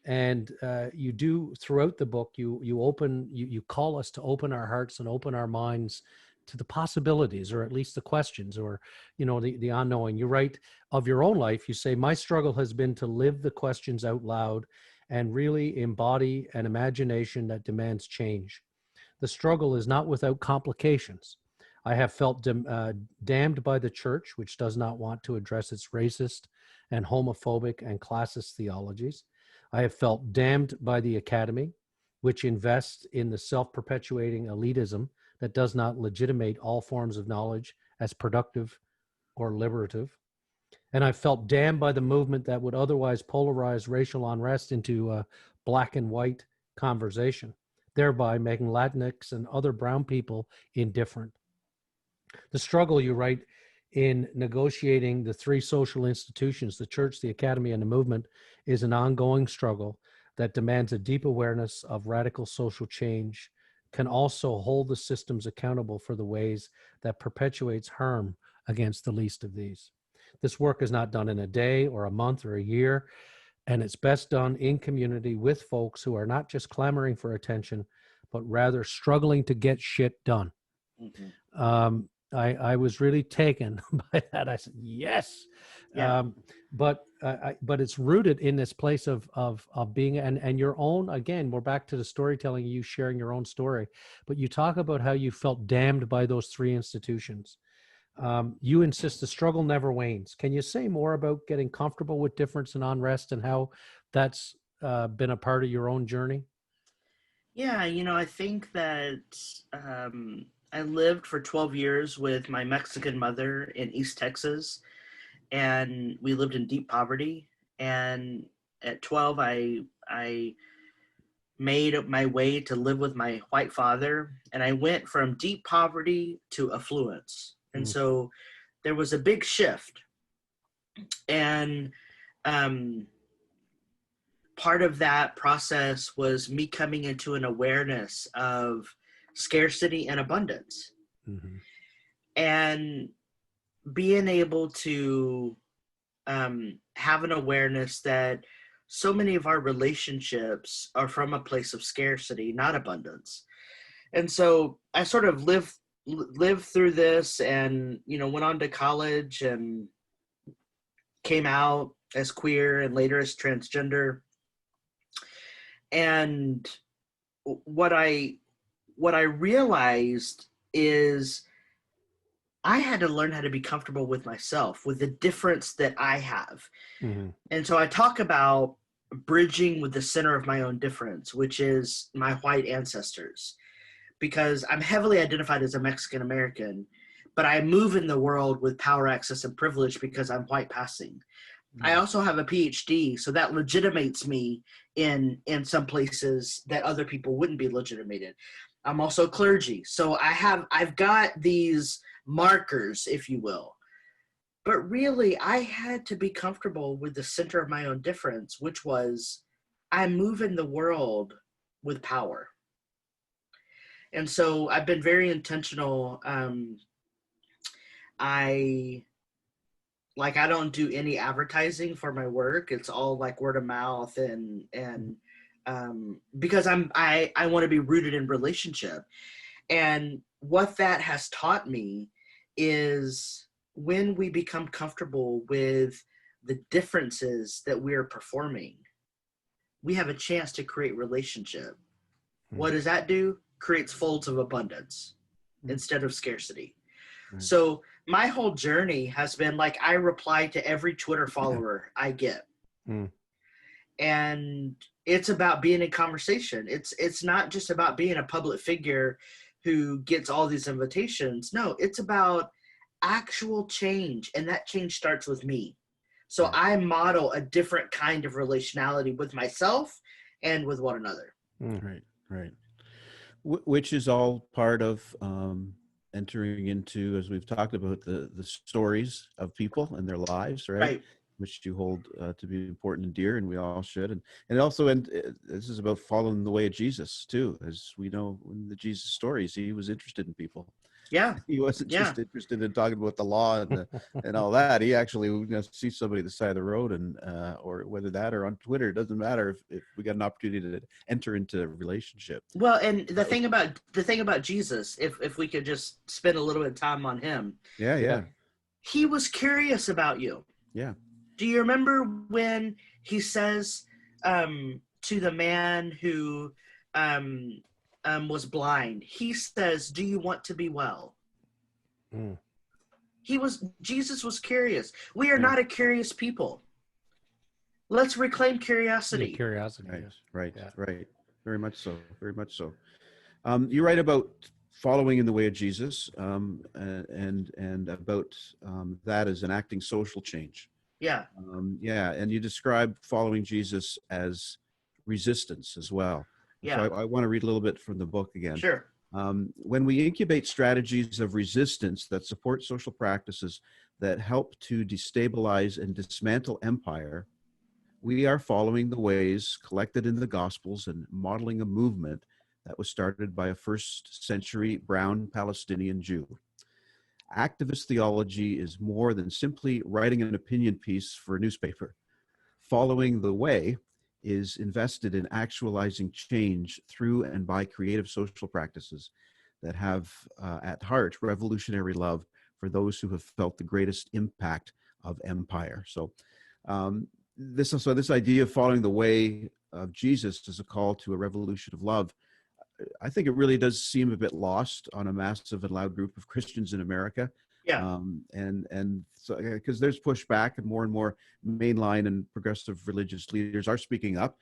And you do, throughout the book, you call us to open our hearts and open our minds to the possibilities, or at least the questions, or the unknowing. You write of your own life. You say, my struggle has been to live the questions out loud and really embody an imagination that demands change. The struggle is not without complications. I have felt damned by the church, which does not want to address its racist and homophobic and classist theologies. I have felt damned by the academy, which invests in the self-perpetuating elitism that does not legitimate all forms of knowledge as productive or liberative. And I felt damned by the movement that would otherwise polarize racial unrest into a black and white conversation, thereby making Latinx and other brown people indifferent. The struggle, you write, in negotiating the three social institutions, the church, the academy, and the movement, is an ongoing struggle that demands a deep awareness of radical social change, can also hold the systems accountable for the ways that perpetuates harm against the least of these. This work is not done in a day or a month or a year, and it's best done in community with folks who are not just clamoring for attention, but rather struggling to get shit done. Mm-hmm. I was really taken by that. I said, yes. Yeah. But it's rooted in this place of being, and your own, again, we're back to the storytelling, you sharing your own story, but you talk about how you felt damned by those three institutions. You insist the struggle never wanes. Can you say more about getting comfortable with difference and unrest and how that's been a part of your own journey? Yeah, I think that I lived for 12 years with my Mexican mother in East Texas, and we lived in deep poverty. And at 12, I made my way to live with my white father, and I went from deep poverty to affluence. And so there was a big shift. And part of that process was me coming into an awareness of scarcity and abundance. And being able to have an awareness that so many of our relationships are from a place of scarcity, not abundance. And so I sort of lived through this, and went on to college and came out as queer and later as transgender. And what I realized is I had to learn how to be comfortable with myself, with the difference that I have. And so I talk about bridging with the center of my own difference, which is my white ancestors, because I'm heavily identified as a Mexican American, but I move in the world with power, access, and privilege because I'm white passing. I also have a PhD, so that legitimates me in some places that other people wouldn't be legitimated. I'm also clergy, so I've got these markers, if you will. But really, I had to be comfortable with the center of my own difference, which was I move in the world with power. And so I've been very intentional. I don't do any advertising for my work. It's all like word of mouth, and because I want to be rooted in relationship. And what that has taught me is when we become comfortable with the differences that we're performing, we have a chance to create relationship. What does that do? Creates folds of abundance instead of scarcity. So my whole journey has been like, I reply to every Twitter follower I get. And it's about being in conversation. It's not just about being a public figure who gets all these invitations. No, it's about actual change. And that change starts with me. So I model a different kind of relationality with myself and with one another. Right. Which is all part of entering into, as we've talked about, the stories of people and their lives, right? Which you hold to be important and dear, and we all should. And also, this is about following the way of Jesus too, as we know in the Jesus stories. He was interested in people. Yeah, he wasn't just interested in talking about the law and all that. He actually sees somebody at the side of the road, and or whether that or on Twitter, it doesn't matter if we got an opportunity to enter into a relationship. Well, and the thing about Jesus, if we could just spend a little bit of time on him. Yeah. He was curious about you. Yeah. Do you remember when he says to the man who was blind, he says, "Do you want to be well?" Jesus was curious. We are not a curious people. Let's reclaim curiosity. Curiosity. Right. Very much so. You're right about following in the way of Jesus, and about that as enacting social change. Yeah. And you describe following Jesus as resistance as well. Yeah. So I want to read a little bit from the book again. Sure. When we incubate strategies of resistance that support social practices that help to destabilize and dismantle empire, we are following the ways collected in the Gospels and modeling a movement that was started by a first-century brown Palestinian Jew. Activist theology is more than simply writing an opinion piece for a newspaper. Following the way is invested in actualizing change through and by creative social practices that have at heart revolutionary love for those who have felt the greatest impact of empire. So this idea of following the way of Jesus is a call to a revolution of love. I think it really does seem a bit lost on a massive and loud group of Christians in America. Yeah. And so, because there's pushback, and more mainline and progressive religious leaders are speaking up,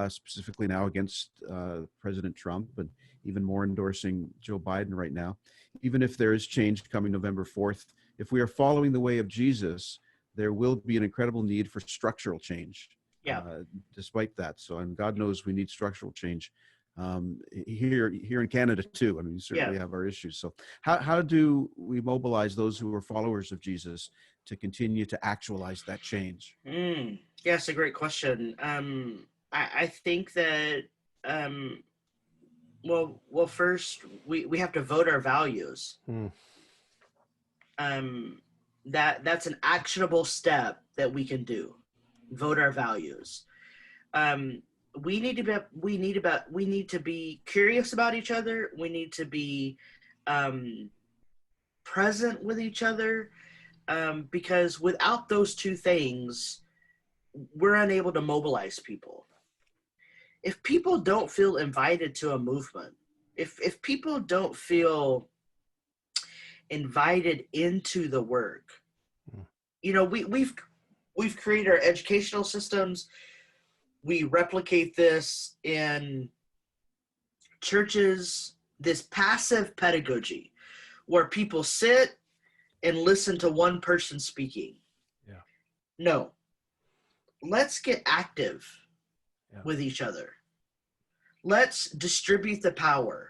specifically now against President Trump, and even more endorsing Joe Biden right now. Even if there is change coming November 4th, if we are following the way of Jesus, there will be an incredible need for structural change. Yeah. Despite that. So, and God knows we need structural change here in Canada too. I mean, we certainly have our issues. So how do we mobilize those who are followers of Jesus to continue to actualize that change? Yes, a great question. I think that well, first we have to vote our values. That's an actionable step that we can do. Vote our values. We need to be curious about each other. We need to be present with each other, because without those two things, we're unable to mobilize people. If people don't feel invited to a movement, if people don't feel invited into the work, we've created our educational systems. We replicate this in churches, this passive pedagogy where people sit and listen to one person speaking. Yeah. No. Let's get active with each other. Let's distribute the power,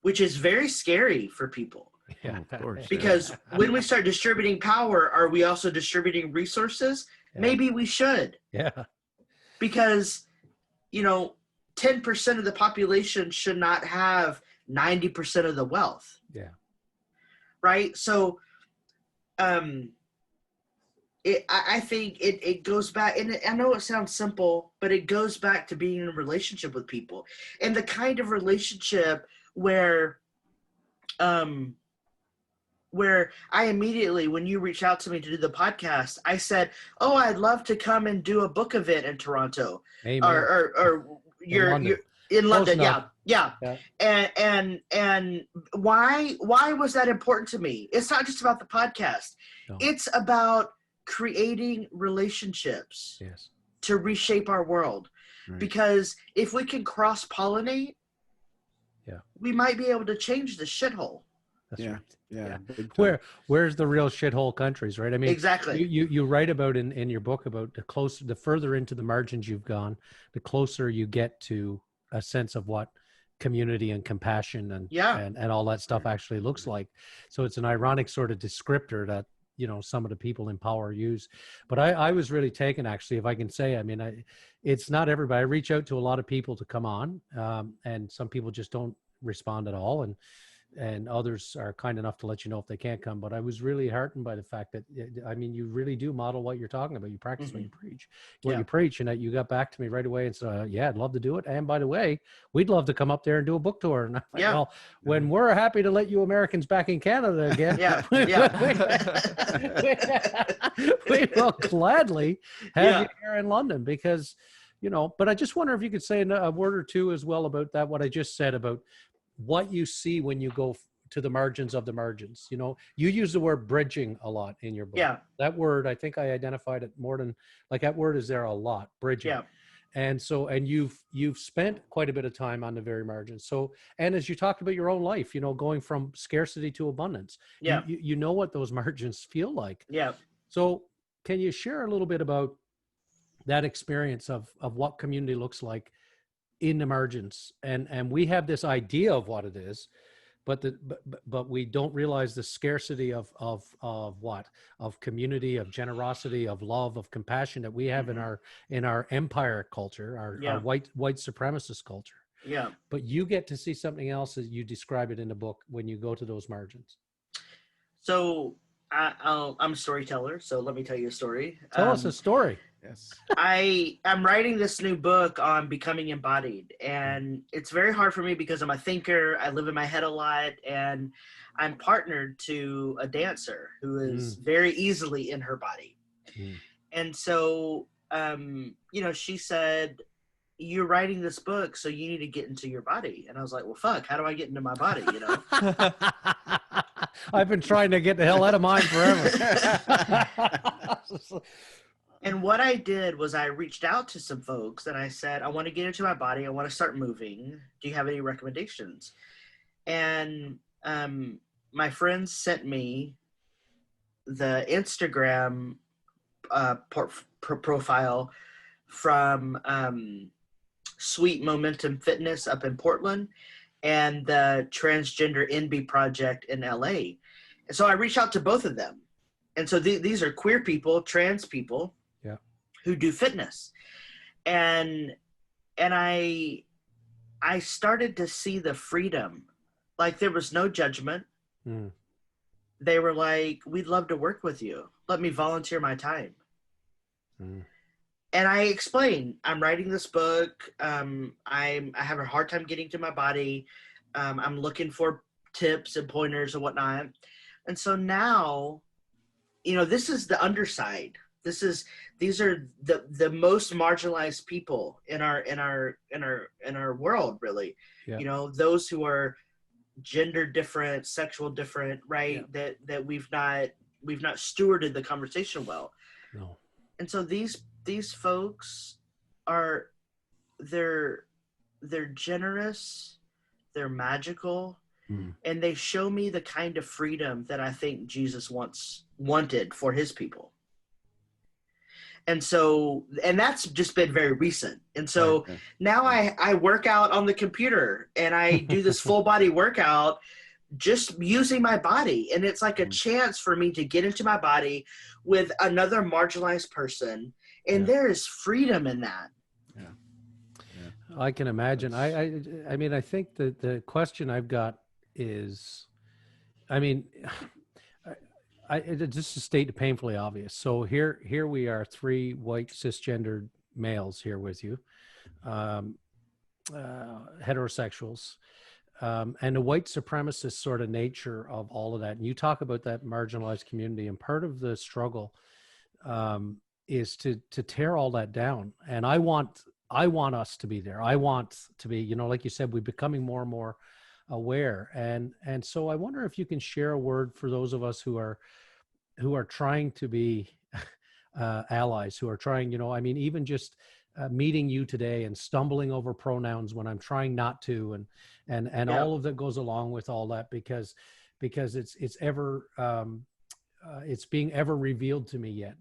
which is very scary for people. Yeah, of course. Because when we start distributing power, are we also distributing resources? Yeah. Maybe we should. Yeah. Because, 10% of the population should not have 90% of the wealth. Yeah. Right? So, I think it goes back, and I know it sounds simple, but it goes back to being in a relationship with people, and the kind of relationship where I immediately, when you reached out to me to do the podcast, I said, "Oh, I'd love to come and do a book event in Toronto." Amen. Or you're in London. Yeah. And why was that important to me? It's not just about the podcast. No. It's about creating relationships to reshape our world. Right. Because if we can cross-pollinate, we might be able to change the shithole. That's right. Yeah. Where's the real shithole countries, right? I mean, exactly. You write about in your book about the further into the margins you've gone, the closer you get to a sense of what community and compassion and all that stuff actually looks like. So it's an ironic sort of descriptor that some of the people in power use. But I was really taken, actually, if I can say. I mean, it's not everybody. I reach out to a lot of people to come on, and some people just don't respond at all, and others are kind enough to let you know if they can't come. But I was really heartened by the fact that, I mean, you really do model what you're talking about. You practice what you preach, you preach, and that you got back to me right away and said, I'd love to do it. And by the way, we'd love to come up there and do a book tour. And I'm like, well, when we're happy to let you Americans back in Canada again, we will gladly have you here in London, because, but I just wonder if you could say a word or two as well about that, what I just said about what you see when you go to the margins of the margins. You use the word bridging a lot in your book. Yeah. That word, I think I identified it more than, like, that word is there a lot, bridging. Yeah. And so, and you've spent quite a bit of time on the very margins. So, and as you talked about your own life, going from scarcity to abundance, you know what those margins feel like. Yeah. So can you share a little bit about that experience of what community looks like in the margins? And we have this idea of what it is, but we don't realize the scarcity of community, of generosity, of love, of compassion that we have in our empire culture, our white supremacist culture. Yeah. But you get to see something else, as you describe it in the book, when you go to those margins. So I'm a storyteller, so let me tell you a story. Tell us a story. Yes. I'm writing this new book on becoming embodied, and it's very hard for me because I'm a thinker. I live in my head a lot, and I'm partnered to a dancer who is very easily in her body. And so, she said, "You're writing this book, so you need to get into your body." And I was like, "Well, fuck, how do I get into my body?" I've been trying to get the hell out of mine forever. And what I did was I reached out to some folks and I said, "I want to get into my body. I want to start moving. Do you have any recommendations?" And my friends sent me the Instagram profile from Sweet Momentum Fitness up in Portland and the Transgender NB Project in LA. And so I reached out to both of them. And so these are queer people, trans people, yeah, who do fitness. And I started to see the freedom. Like, there was no judgment. Mm. They were like, we'd love to work with you. Let me volunteer my time. Mm. And I explained, I'm writing this book. I have a hard time getting to my body. I'm looking for tips and pointers and whatnot. And so now, you know, this is the underside. These are the most marginalized people in our world, really. Yeah. You know, those who are gender different, sexual different, right? Yeah. That we've not stewarded the conversation well. No. And so these folks are, they're generous, they're magical, and they show me the kind of freedom that I think Jesus wanted for his people. And so, and that's just been very recent. And so now I work out on the computer and I do this full body workout just using my body. And it's like a chance for me to get into my body with another marginalized person. And there is freedom in that. Yeah. I can imagine. I mean, I think that the question I've got is, I mean, just to state the painfully obvious. So here we are, three white cisgendered males here with you, heterosexuals, and the white supremacist sort of nature of all of that. And you talk about that marginalized community, and part of the struggle is to tear all that down. And I want us to be there. I want to be, you know, like you said, we're becoming more and more aware. And so I wonder if you can share a word for those of us who are trying to be allies, who are trying, you know, I mean, even just meeting you today and stumbling over pronouns when I'm trying not to, and all of that goes along with all that, because it's ever, it's being ever revealed to me yet.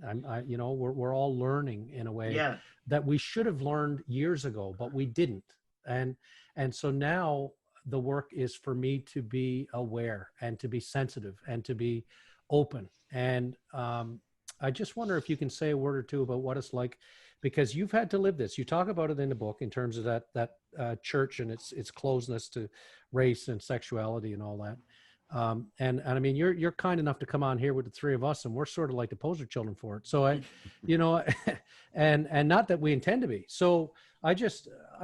You know, we're all learning in a way that we should have learned years ago, but we didn't. And so now the work is for me to be aware and to be sensitive and to be open. And I just wonder if you can say a word or two about what it's like, because you've had to live this. You talk about it in the book in terms of that church and its closeness to race and sexuality and all that. And I mean, you're kind enough to come on here with the three of us, and we're sort of like the poster children for it. So I, you know, and not that we intend to be. So I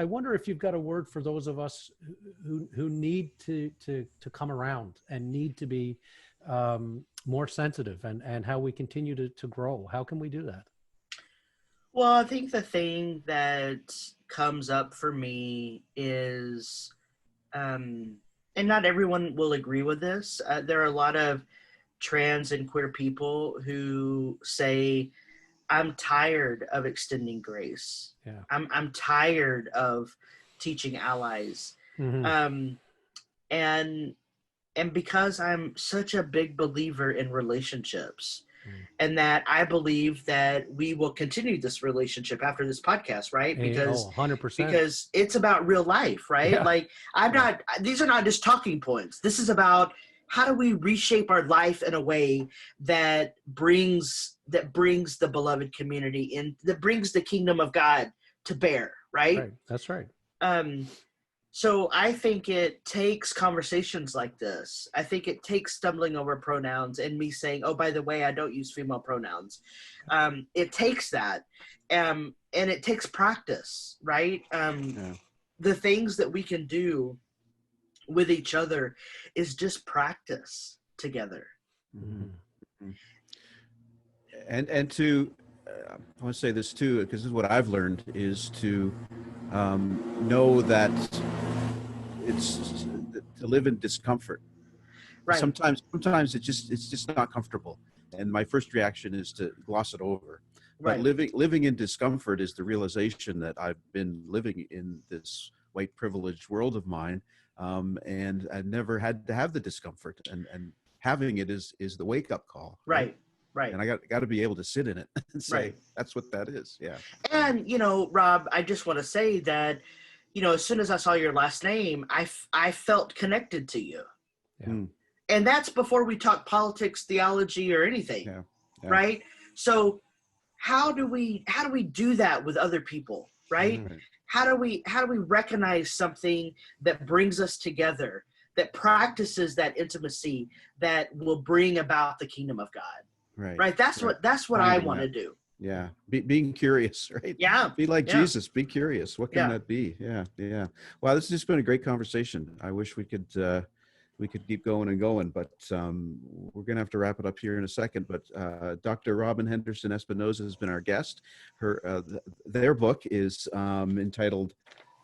wonder if you've got a word for those of us who need to come around and need to be more sensitive, and how we continue to grow. How can we do that? Well, I think the thing that comes up for me is, and not everyone will agree with this. There are a lot of trans and queer people who say, I'm tired of extending grace. Yeah. I'm tired of teaching allies. Mm-hmm. And because I'm such a big believer in relationships, and that I believe that we will continue this relationship after this podcast, right? Because 100%. Because it's about real life, right? Yeah. Like these are not just talking points. This is about how do we reshape our life in a way that brings the beloved community in, that brings the kingdom of God to bear, right? Right. That's right. So I think it takes conversations like this. I think it takes stumbling over pronouns and me saying, oh, by the way, I don't use female pronouns. It takes that. And it takes practice, right? The things that we can do with each other is just practice together. Mm-hmm. And to, I want to say this too, because this is what I've learned, is to know that it's to live in discomfort. Right. Sometimes it's just not comfortable, and my first reaction is to gloss it over. But living in discomfort is the realization that I've been living in this white privileged world of mine, and I never had to have the discomfort, and having it is the wake up call. Right. And I got to be able to sit in it and say, that's what that is. Yeah. And, you know, Rob, I just want to say that, as soon as I saw your last name, I felt connected to you. Yeah. Mm. And that's before we talk politics, theology, or anything, Yeah. right? So how do we do that with other people, right? All right. How do we recognize something that brings us together, that practices that intimacy, that will bring about the kingdom of God, right? That's what I Finding want to that. do. Yeah. Being curious, right? Yeah. Be like Yeah. Jesus. Be curious. What can Yeah. that be? Yeah. Yeah. Wow. This has just been a great conversation. I wish we could keep going and going, but we're going to have to wrap it up here in a second. But Dr. Robyn Henderson-Espinoza has been our guest. Their book is entitled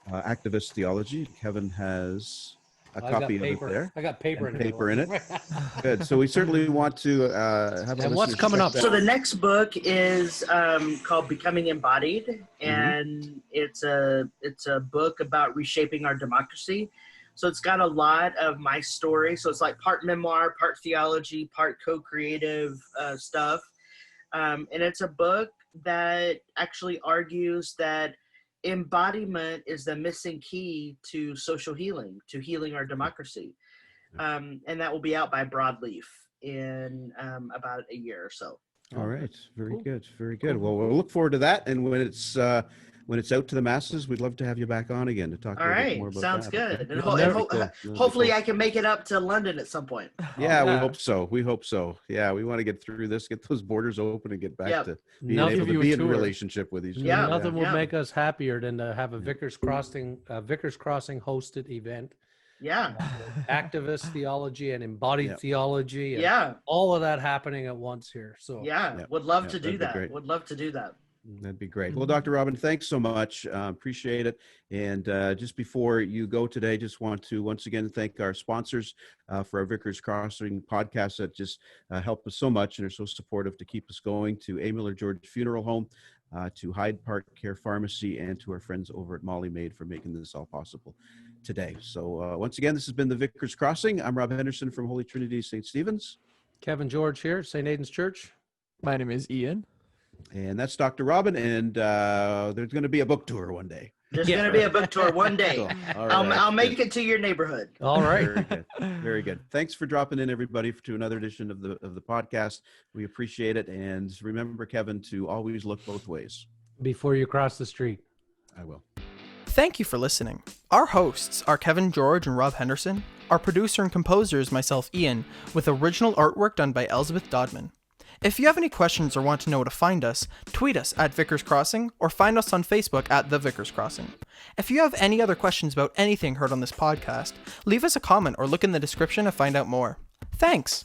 Activist Theology. Kevin has a copy of it there. I got paper And in it. paper in it. Good. So we certainly want to have And our what's listeners coming check up? that So the next book is called Becoming Embodied, and it's a book about reshaping our democracy. So it's got a lot of my story. So it's like part memoir, part theology, part co-creative stuff. And it's a book that actually argues that embodiment is the missing key to social healing, to healing our democracy. And that will be out by Broadleaf in about a year or so. All right. Very Cool. good. Very good. Well, we'll look forward to that. And when it's out to the masses, we'd love to have you back on again to talk a All little bit right, more about sounds that. good. Okay? And Cool. hopefully I can make it up to London at some point. Yeah, we Yeah. hope so. We hope so. Yeah, we want to get through this, get those borders open, and get back Yep. to being Nothing able of to you be a in a tour. relationship with each other. Yeah. Nothing would Yeah. make us happier than to have a Vicars Crossing hosted event. Yeah, Activist theology and embodied Yeah. theology. And yeah, all of that happening at once here. So yeah. Yeah. Would love Yeah, to do that'd be that. great. Would love to do that. That'd be great. Well, Dr. Robyn, thanks so much. Appreciate it. And just before you go today, just want to once again thank our sponsors for our Vicars Crossing podcast that just help us so much and are so supportive to keep us going, to A. Miller George Funeral Home, to Hyde Park Care Pharmacy, and to our friends over at Molly Maid for making this all possible today. So once again, this has been the Vicars Crossing. I'm Rob Henderson from Holy Trinity St. Stephen's. Kevin George here, St. Aidan's Church. My name is Ian. And that's Dr. Robyn, and there's going to be a book tour one day. There's going to be a book tour one day. Cool. All right. I'll make it to your neighborhood. All right. Very good. Very good. Thanks for dropping in, everybody, to another edition of the podcast. We appreciate it. And remember, Kevin, to always look both ways. Before you cross the street. I will. Thank you for listening. Our hosts are Kevin George and Rob Henderson. Our producer and composer is myself, Ian, with original artwork done by Elizabeth Dodman. If you have any questions or want to know where to find us, tweet us at Vicars Crossing or find us on Facebook at The Vicars Crossing. If you have any other questions about anything heard on this podcast, leave us a comment or look in the description to find out more. Thanks!